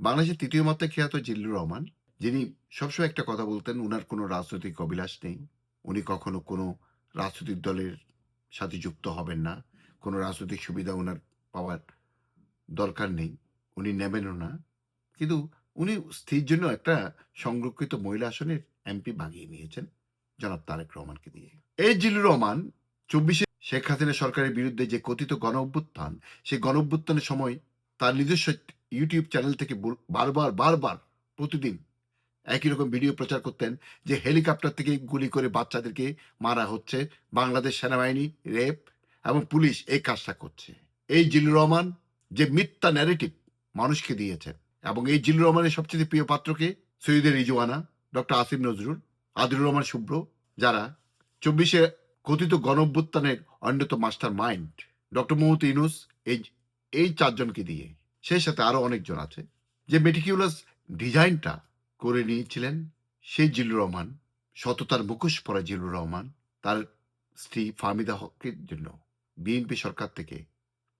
বাংলাদেশের তৃতীয় মাত্রায় খ্যাত জিল্লুর রহমান, যিনি সবসময় একটা কথা বলতেন, উনার কোনো রাজনৈতিক অভিলাষ নেই। উনি কখনো কোনো রাজনৈতিক দলের সাথে যুক্ত হবেন না। কোনো রাজনৈতিক সুবিধা উনার পাওয়ার দরকার নেই। উনি নেবেনও না। কিন্তু উনি স্ত্রীর জন্য একটা সংরক্ষিত মহিলা আসনের এমপি বাগিয়ে নিয়েছেন জনাব তারেক রহমানকে দিয়ে। এই জিল্লুর রহমান ২৪ শেখ হাসিনা সরকারের বিরুদ্ধে যে কথিত গণঅভ্যুত্থান, সেই গণঅভ্যুত্থানের সময় তার নিজস্ব ইউটিউব চ্যানেল থেকে বারবার প্রতিদিন একই রকম ভিডিও প্রচার করতেন যে হেলিকপ্টার থেকে গুলি করে বাচ্চাদেরকে মারা হচ্ছে, বাংলাদেশ সেনাবাহিনী রেপ এবং পুলিশ এই কাজটা করছে। এই জিল্লুর রহমান যে মিথ্যা ন্যারেটিভ মানুষকে দিয়েছেন, এবং এই জিল্লুর রহমানের সবচেয়ে প্রিয় পাত্রকে সৈয়দে রিজওয়ানা, ডক্টর আসিফ নজরুল, আদিলুর রহমান শুভ্র, যারা ২৪-এ কথিত গণঅভ্যুত্থানের অন্যতম master mind doctor Mohammad Yunus, এই এই ৪ জনকে দিয়ে, সেই সাথে আরো অনেকজন আছে, যে মেটিকিউলাস ডিজাইনটা করে নিয়েছিলেন সেই জিল্লুর রহমান, সততার মুখোশ পরা জিল্লুর রহমান, তার স্ত্রী ফাহমিদা হকের জন্য বিএনপি সরকার থেকে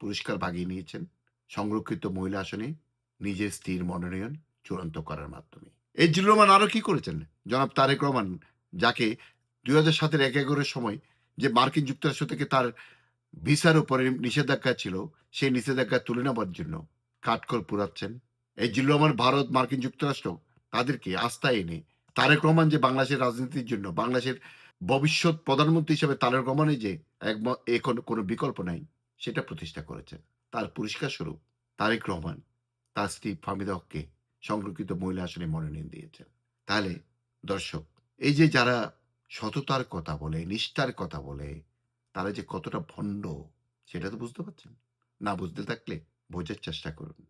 পুরস্কার বাগিয়ে নিয়েছেন সংরক্ষিত মহিলা আসনে নিজের স্ত্রীর মনোনয়ন চূড়ান্ত করার মাধ্যমে। এই জিল্লুর রহমান আরো কি করেছেন? জনাব তারেক রহমান, যাকে ২০০৭-এর ১/১১-এর সময় যে মার্কিন যুক্তরাষ্ট্র থেকে তার ভিসার উপরে নিষেধাজ্ঞা ছিল, সেই নিষেধাজ্ঞা তুলে নেবার জন্য কাঠখড় পোড়াচ্ছেন। এই জিল্লুর রহমান ভারত, মার্কিন যুক্তরাষ্ট্র তাদেরকে আস্থায় এনে তারেক রহমান যে বাংলাদেশের রাজনীতির জন্য, বাংলাদেশের ভবিষ্যৎ প্রধানমন্ত্রী হিসেবে তারেক রহমানের যে এখন কোনো বিকল্প নাই, সেটা প্রতিষ্ঠা করেছেন। তার পুরস্কার স্বরূপ তারেক রহমান তার স্ত্রী ফাহমিদা হককে সংরক্ষিত মহিলা আসনে মনোনয়ন দিয়েছেন। তাহলে দর্শক, এই যে যারা সততার কথা বলে, নিষ্ঠার কথা বলে, তারা যে কতটা ভণ্ড সেটা তো বুঝতে পারছেন? না বুঝতে থাকলে বোঝার চেষ্টা করুন।